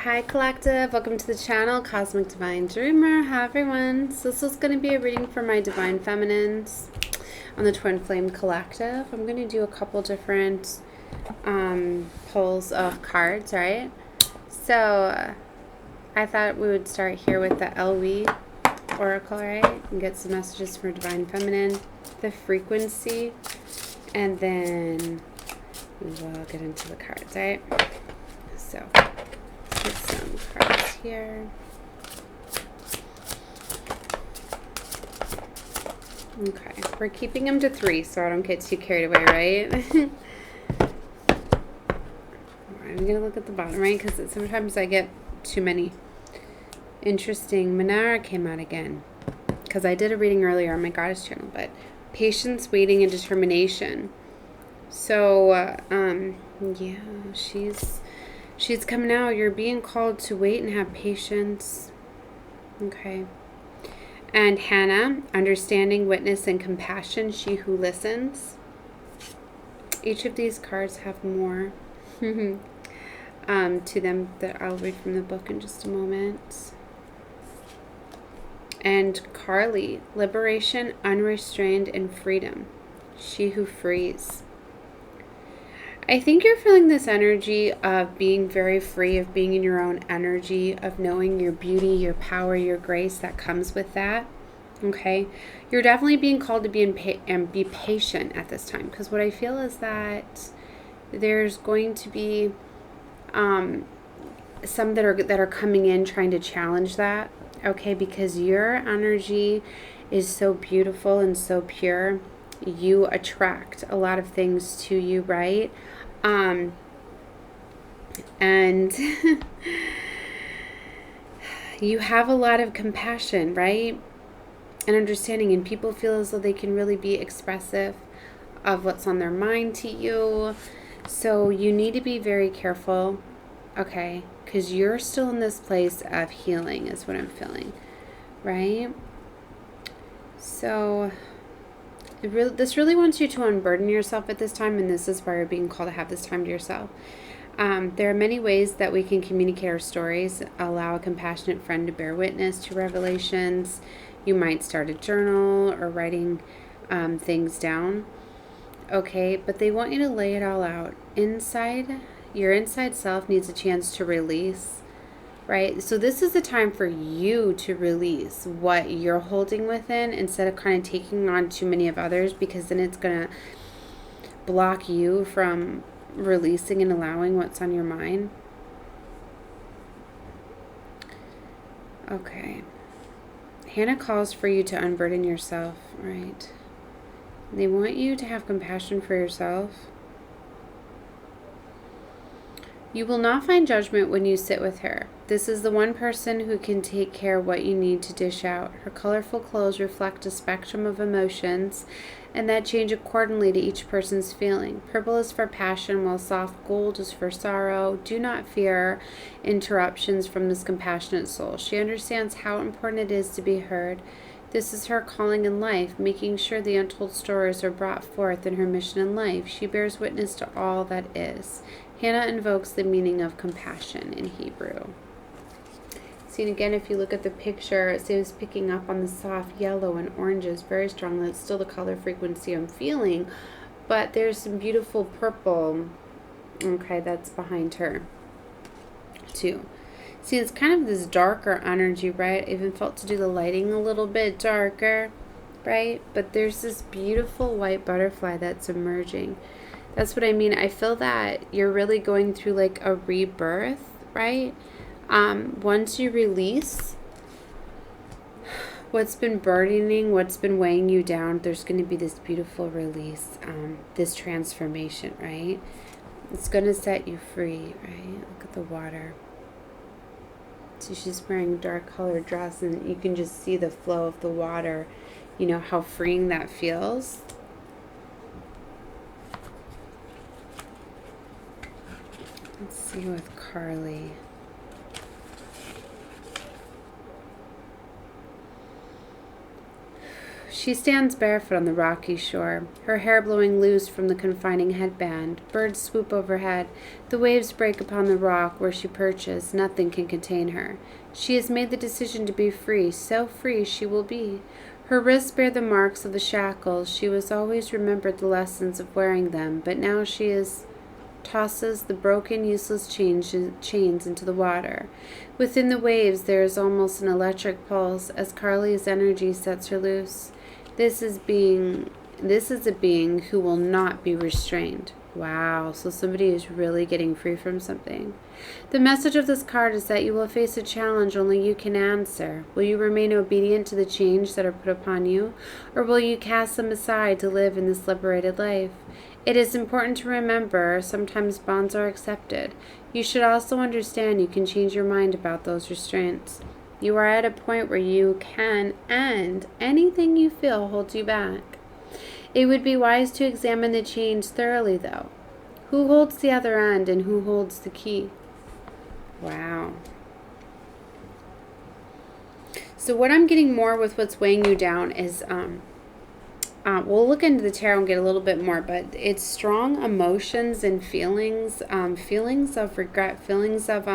Hi Collective, welcome to the channel, Cosmic Divine Dreamer. Hi everyone. So this is going to be a reading for my Divine Feminines on the Twin Flame Collective. I'm going to do a couple different pulls of cards, right? So I thought we would start here with the Elle Oui Oracle, right? And get some messages for Divine Feminine, the frequency, and then we will get into the cards, right? So get some cards here. Okay, we're keeping them to 3 so I don't get too carried away, right? I'm going to look at the bottom, right? Because sometimes I get too many. Interesting. Manara came out again. Because I did a reading earlier on my Goddess channel, but patience, waiting, and determination. So, yeah, she's coming out. You're being called to wait and have patience. Okay. And Hannah, understanding, witness, and compassion, she who listens. Each of these cards have more to them that I'll read from the book in just a moment. And Carly, liberation, unrestrained, and freedom, she who frees. I think you're feeling this energy of being very free, of being in your own energy, of knowing your beauty, your power, your grace that comes with that. Okay? You're definitely being called to be patient at this time, because what I feel is that there's going to be some that are coming in trying to challenge that. Okay? Because your energy is so beautiful and so pure. You attract a lot of things to you, right? And you have a lot of compassion, right? And understanding, and people feel as though they can really be expressive of what's on their mind to you. So you need to be very careful, okay? Because you're still in this place of healing is what I'm feeling, right? So this really wants you to unburden yourself at this time, and this is why you're being called to have this time to yourself. There are many ways that we can communicate our stories. Allow a compassionate friend to bear witness to revelations. You might start a journal or writing things down. Okay, but they want you to lay it all out. Your inside self needs a chance to release. Right? So this is the time for you to release what you're holding within instead of kind of taking on too many of others, because then it's going to block you from releasing and allowing what's on your mind. Okay. Hannah calls for you to unburden yourself, right? They want you to have compassion for yourself. You will not find judgment when you sit with her. This is the one person who can take care of what you need to dish out. Her colorful clothes reflect a spectrum of emotions, and that change accordingly to each person's feeling. Purple is for passion, while soft gold is for sorrow. Do not fear interruptions from this compassionate soul. She understands how important it is to be heard. This is her calling in life, making sure the untold stories are brought forth in her mission in life. She bears witness to all that is. Hannah invokes the meaning of compassion in Hebrew. See, and again, if you look at the picture, it seems picking up on the soft yellow and oranges very strongly. It's still the color frequency I'm feeling, but there's some beautiful purple, okay, that's behind her, too. See, it's kind of this darker energy, right? I even felt to do the lighting a little bit darker, right? But there's this beautiful white butterfly that's emerging. That's what I mean. I feel that you're really going through like a rebirth, right? Once you release what's been burdening, what's been weighing you down, there's going to be this beautiful release, this transformation, right? It's going to set you free, right? Look at the water. So she's wearing a dark colored dress, and you can just see the flow of the water, you know, how freeing that feels. Let's see with Carly. She stands barefoot on the rocky shore, her hair blowing loose from the confining headband. Birds swoop overhead. The waves break upon the rock where she perches. Nothing can contain her. She has made the decision to be free. So free she will be. Her wrists bear the marks of the shackles. She was always remembered the lessons of wearing them, but now she tosses the broken, useless chains into the water. Within the waves there is almost an electric pulse as Carly's energy sets her loose. This is a being who will not be restrained. Wow, so somebody is really getting free from something. The message of this card is that you will face a challenge only you can answer. Will you remain obedient to the change that are put upon you, or will you cast them aside to live in this liberated life? It is important to remember sometimes bonds are accepted. You should also understand you can change your mind about those restraints. You are at a point where you can end anything you feel holds you back. It would be wise to examine the change thoroughly, though. Who holds the other end and who holds the key? Wow. So what I'm getting more with what's weighing you down is, we'll look into the tarot and get a little bit more, but it's strong emotions and feelings, feelings of regret, feelings of,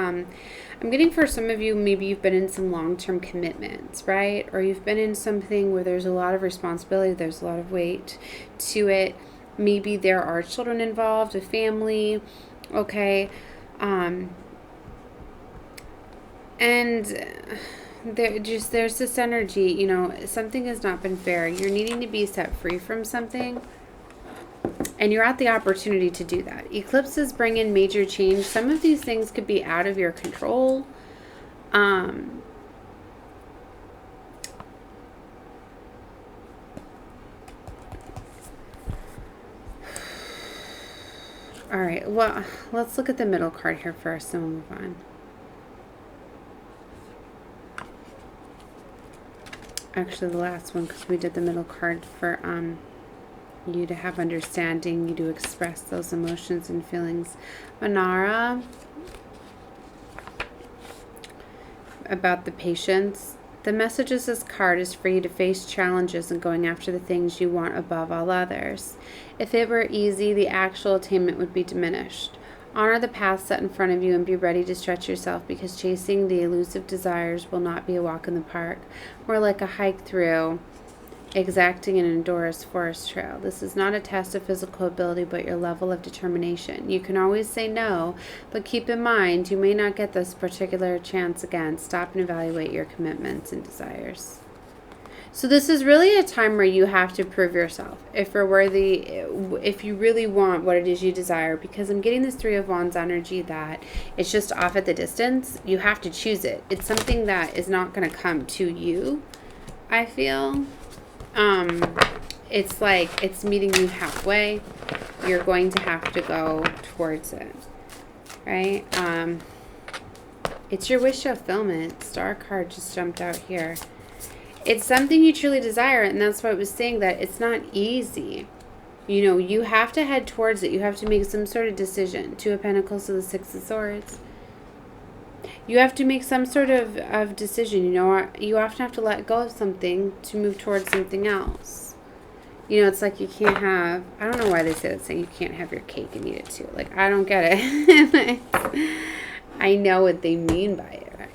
I'm getting for some of you, maybe you've been in some long-term commitments, right? Or you've been in something where there's a lot of responsibility, there's a lot of weight to it. Maybe there are children involved, a family, okay? And there's this energy, you know, something has not been fair. You're needing to be set free from something, and you're at the opportunity to do that. Eclipses bring in major change. Some of these things could be out of your control. All right, well, let's look at the middle card here first, and we'll move on. Actually, the last one, because we did the middle card for you to have understanding, you to express those emotions and feelings. Manara, about the patience. The message of this card is for you to face challenges and going after the things you want above all others. If it were easy, the actual attainment would be diminished. Honor the path set in front of you and be ready to stretch yourself, because chasing the elusive desires will not be a walk in the park, more like a hike through exacting and endurance forest trail. This is not a test of physical ability, but your level of determination. You can always say no, but keep in mind you may not get this particular chance again. Stop and evaluate your commitments and desires. So this is really a time where you have to prove yourself if you're worthy, if you really want what it is you desire, because I'm getting this Three of Wands energy that it's just off at the distance. You have to choose it. It's something that is not going to come to you, I feel. It's like it's meeting you halfway. You're going to have to go towards it, right? It's your wish fulfillment. Star card just jumped out here. It's something you truly desire, and that's why I was saying that it's not easy. You know, you have to head towards it. You have to make some sort of decision. Two of Pentacles to the Six of Swords. You have to make some sort of decision. You know, you often have to let go of something to move towards something else. You know, it's like you can't have, I don't know why they say that saying, you can't have your cake and eat it too. Like, I don't get it. I know what they mean by it, right?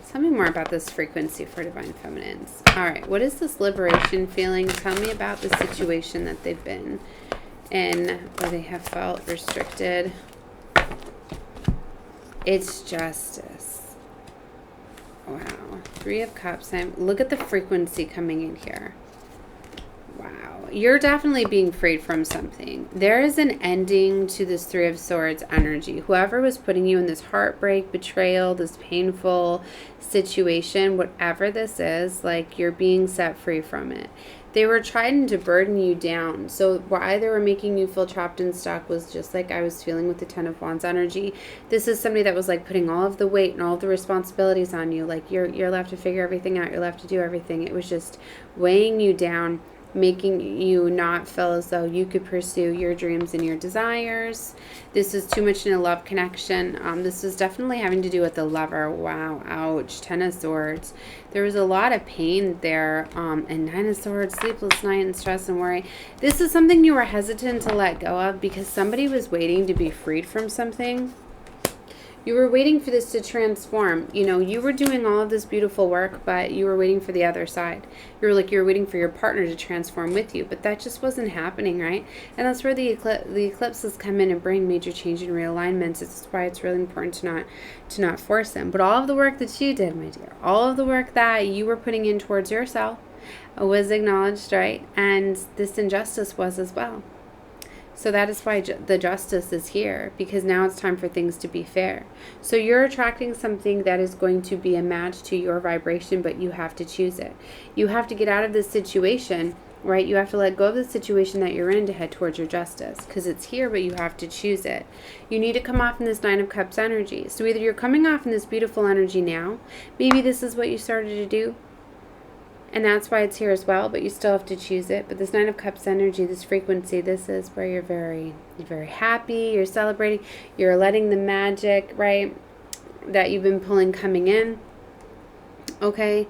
Tell me more about this frequency for Divine Feminines. All right, what is this liberation feeling? Tell me about the situation that they've been in, where they have felt restricted. It's justice. Wow. Three of Cups. Look at the frequency coming in here. Wow. You're definitely being freed from something. There is an ending to this Three of Swords energy. Whoever was putting you in this heartbreak, betrayal, this painful situation, whatever this is, like, you're being set free from it. They were trying to burden you down. So why they were making you feel trapped and stuck was just like I was feeling with the Ten of Wands energy. This is somebody that was like putting all of the weight and all of the responsibilities on you. Like you're left to figure everything out. You're left to do everything. It was just weighing you down, making you not feel as though you could pursue your dreams and your desires. This is too much in a love connection. This is definitely having to do with the lover. Wow, ouch, 10 of Swords. There was a lot of pain there, and 9 of Swords, sleepless night and stress and worry. This is something you were hesitant to let go of because somebody was waiting to be freed from something. You were waiting for this to transform. You know, you were doing all of this beautiful work, but you were waiting for the other side. You were waiting for your partner to transform with you, but that just wasn't happening, right? And that's where the eclipses come in and bring major change and realignments. It's why it's really important to not force them. But all of the work that you did, my dear, all of the work that you were putting in towards yourself was acknowledged, right? And this injustice was as well. So that is why the justice is here, because now it's time for things to be fair. So you're attracting something that is going to be a match to your vibration, but you have to choose it. You have to get out of this situation, right? You have to let go of the situation that you're in to head towards your justice, because it's here, but you have to choose it. You need to come off in this 9 of Cups energy. So either you're coming off in this beautiful energy now, maybe this is what you started to do, and that's why it's here as well, but you still have to choose it. But this 9 of Cups energy, this frequency, this is where you're very happy, you're celebrating, you're letting the magic, right, that you've been pulling coming in. Okay?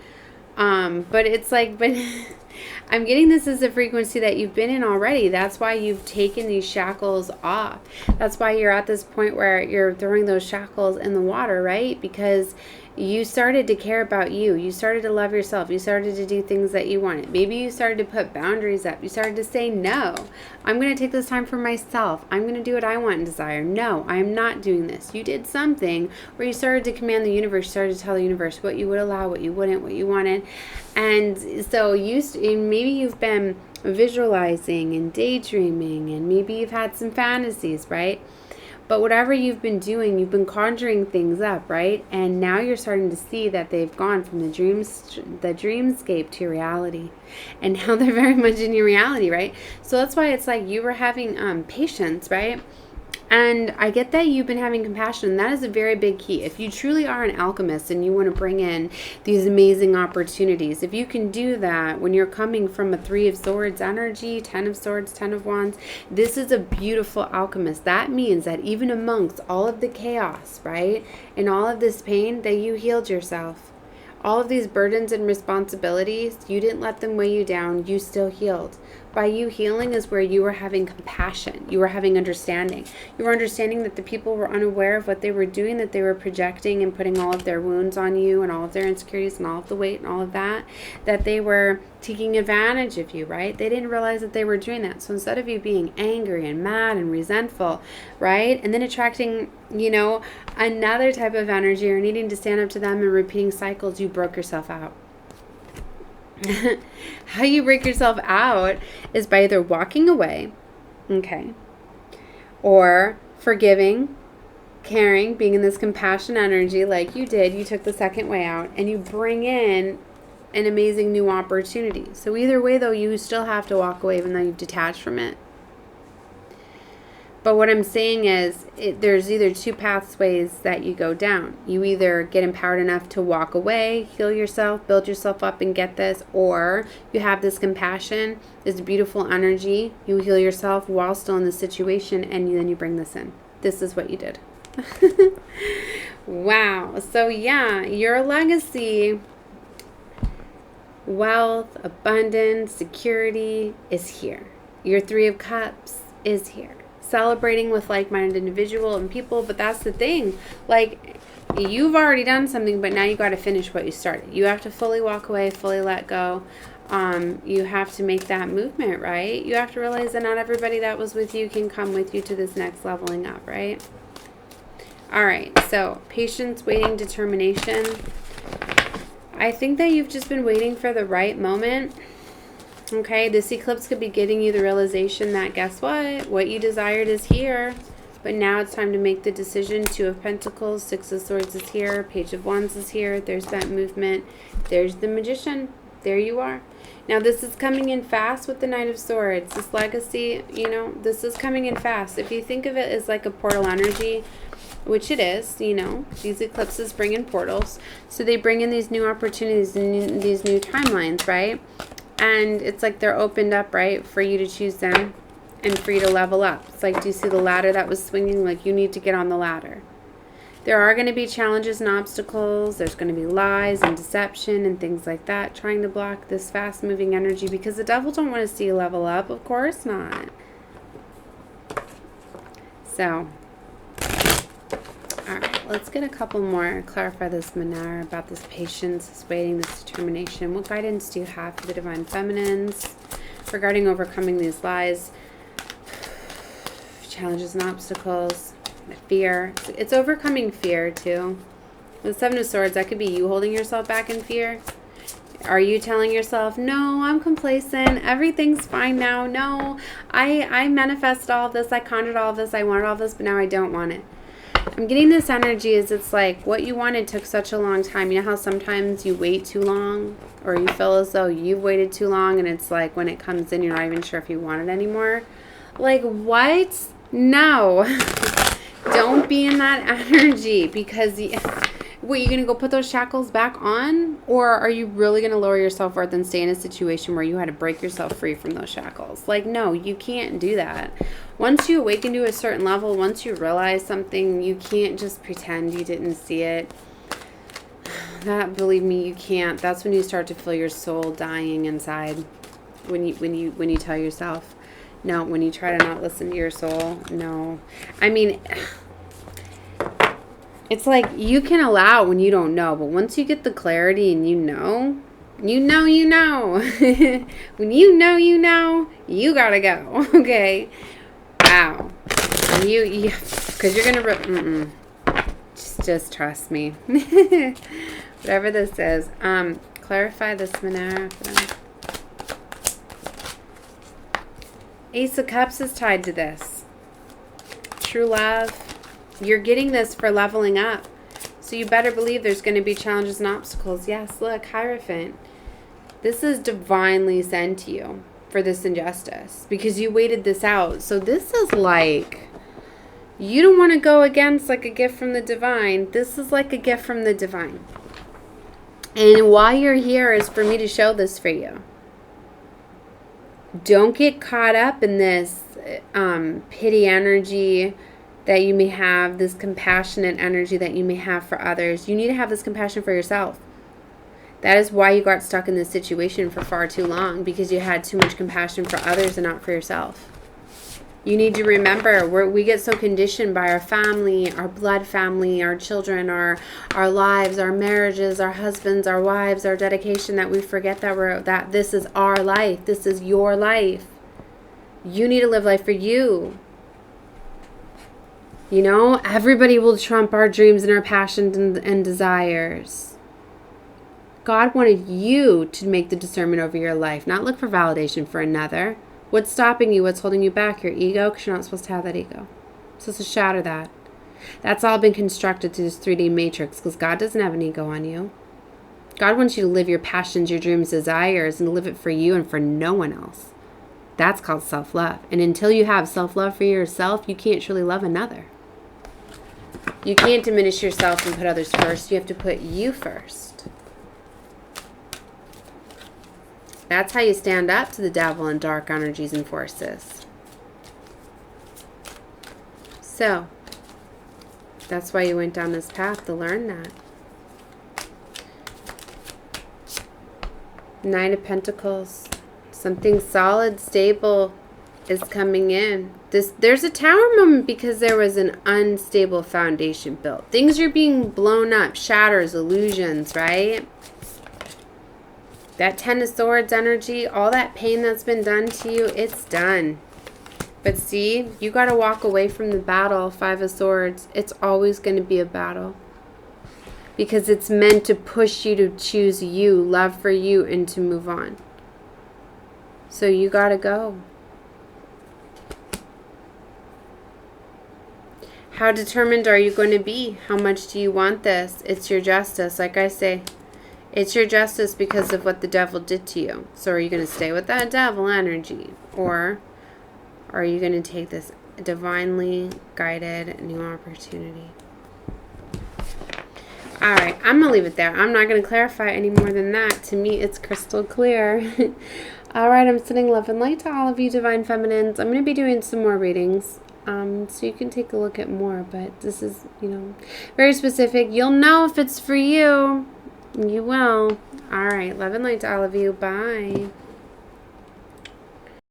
But it's like, but I'm getting this as a frequency that you've been in already. That's why you've taken these shackles off. That's why you're at this point where you're throwing those shackles in the water, right? Because you started to care about you. You started to love yourself. You started to do things that you wanted. Maybe you started to put boundaries up. You started to say, no, I'm going to take this time for myself. I'm going to do what I want and desire. No, I am not doing this. You did something where you started to command the universe, started to tell the universe what you would allow, what you wouldn't, what you wanted. And so maybe you've been visualizing and daydreaming, and maybe you've had some fantasies, right? But whatever you've been doing, you've been conjuring things up, right? And now you're starting to see that they've gone from the dreamscape to reality. And now they're very much in your reality, right? So that's why it's like you were having patience, right? And I get that you've been having compassion. And that is a very big key. If you truly are an alchemist and you want to bring in these amazing opportunities, if you can do that when you're coming from a 3 of Swords energy, 10 of Swords, 10 of Wands, this is a beautiful alchemist. That means that even amongst all of the chaos, right, and all of this pain, that you healed yourself. All of these burdens and responsibilities, you didn't let them weigh you down. You still healed. By you healing is where you were having compassion. You were having understanding. You were understanding that the people were unaware of what they were doing, that they were projecting and putting all of their wounds on you and all of their insecurities and all of the weight and all of that they were taking advantage of you, right? They didn't realize that they were doing that. So instead of you being angry and mad and resentful, right, and then attracting, another type of energy or needing to stand up to them and repeating cycles, you broke yourself out. How you break yourself out is by either walking away, okay, or forgiving, caring, being in this compassion energy like you did. You took the second way out and you bring in an amazing new opportunity. So either way, though, you still have to walk away even though you've detached from it. But what I'm saying is there's either 2 pathways that you go down. You either get empowered enough to walk away, heal yourself, build yourself up and get this, or you have this compassion, this beautiful energy, you heal yourself while still in the situation, and then you bring this in. This is what you did. Wow. So yeah, your legacy, wealth, abundance, security is here. Your 3 of Cups is here. Celebrating with like-minded individual and people, but that's the thing. Like, you've already done something, but now you got to finish what you started. You have to fully walk away, fully let go. You have to make that movement, right? You have to realize that not everybody that was with you can come with you to this next leveling up, right? All right, so patience, waiting, determination. I think that you've just been waiting for the right moment. Okay, this eclipse could be getting you the realization that, guess what you desired is here, but now it's time to make the decision. 2 of Pentacles, 6 of Swords is here, Page of Wands is here, there's that movement, there's the Magician, there you are. Now this is coming in fast with the Knight of Swords. This legacy, this is coming in fast. If you think of it as like a portal energy, which it is, these eclipses bring in portals, so they bring in these new opportunities and these new timelines, right? And it's like they're opened up, right, for you to choose them and for you to level up. It's like, do you see the ladder that was swinging? Like, you need to get on the ladder. There are going to be challenges and obstacles. There's going to be lies and deception and things like that trying to block this fast-moving energy, because the devil don't want to see you level up. Of course not. So, all right, let's get a couple more. Clarify this Manara about this patience, this waiting, this determination. What guidance do you have for the Divine Feminines regarding overcoming these lies, challenges and obstacles, fear? It's overcoming fear too. The Seven of Swords, that could be you holding yourself back in fear. Are you telling yourself, no, I'm complacent, everything's fine now, no, I manifested all of this, I conjured all of this, I wanted all of this, but now I don't want it. I'm getting this energy is it's like what you wanted took such a long time. You know how sometimes you wait too long, or you feel as though you've waited too long, and it's like when it comes in, you're not even sure if you want it anymore. Like, what? No. Don't be in that energy, because what, you going to go put those shackles back on? Or are you really going to lower your self-worth and stay in a situation where you had to break yourself free from those shackles? Like, no, you can't do that. Once you awaken to a certain level, once you realize something, you can't just pretend you didn't see it. That, believe me, you can't. That's when you start to feel your soul dying inside. When you tell yourself, no, when you try to not listen to your soul, no. I mean, it's like you can allow when you don't know, but once you get the clarity and you know. When you know, you gotta go, okay? Wow. Because you're gonna, just trust me. Whatever this is. Clarify this Manara for them. Ace of Cups is tied to this. True love. You're getting this for leveling up. So you better believe there's going to be challenges and obstacles. Yes, look, Hierophant. This is divinely sent to you for this injustice, because you waited this out. So this is like, you don't want to go against like a gift from the divine. This is like a gift from the divine. And why you're here is for me to show this for you. Don't get caught up in this pity energy that you may have, this compassionate energy that you may have for others. You need to have this compassion for yourself. That is why you got stuck in this situation for far too long, because you had too much compassion for others and not for yourself. You need to remember, we get so conditioned by our family, our blood family, our children, our lives, our marriages, our husbands, our wives, our dedication, that we forget that this is our life. This is your life. You need to live life for you. You know, everybody will trump our dreams and our passions and desires. God wanted you to make the discernment over your life, not look for validation for another. What's stopping you? What's holding you back? Your ego, because you're not supposed to have that ego. You're supposed to shatter that. That's all been constructed through this 3D matrix, because God doesn't have an ego on you. God wants you to live your passions, your dreams, desires, and live it for you and for no one else. That's called self-love. And until you have self-love for yourself, you can't truly love another. You can't diminish yourself and put others first. You have to put you first. That's how you stand up to the devil and dark energies and forces. So, that's why you went down this path, to learn that. Nine of Pentacles. Something solid, stable is coming in. There's a tower moment because there was an unstable foundation built. Things are being blown up, shatters, illusions, right? That Ten of Swords energy, all that pain that's been done to you, it's done. But see, you got to walk away from the battle. Five of Swords. It's always going to be a battle. Because it's meant to push you to choose you, love for you, and to move on. So you got to go. How determined are you going to be? How much do you want this? It's your justice, like I say. It's your justice because of what the devil did to you. So are you going to stay with that devil energy? Or are you going to take this divinely guided new opportunity? All right, I'm going to leave it there. I'm not going to clarify any more than that. To me, it's crystal clear. All right, I'm sending love and light to all of you Divine Feminines. I'm going to be doing some more readings, so you can take a look at more, but this is, you know, very specific. You'll know if it's for you. You will. All right, love and light to all of you. Bye.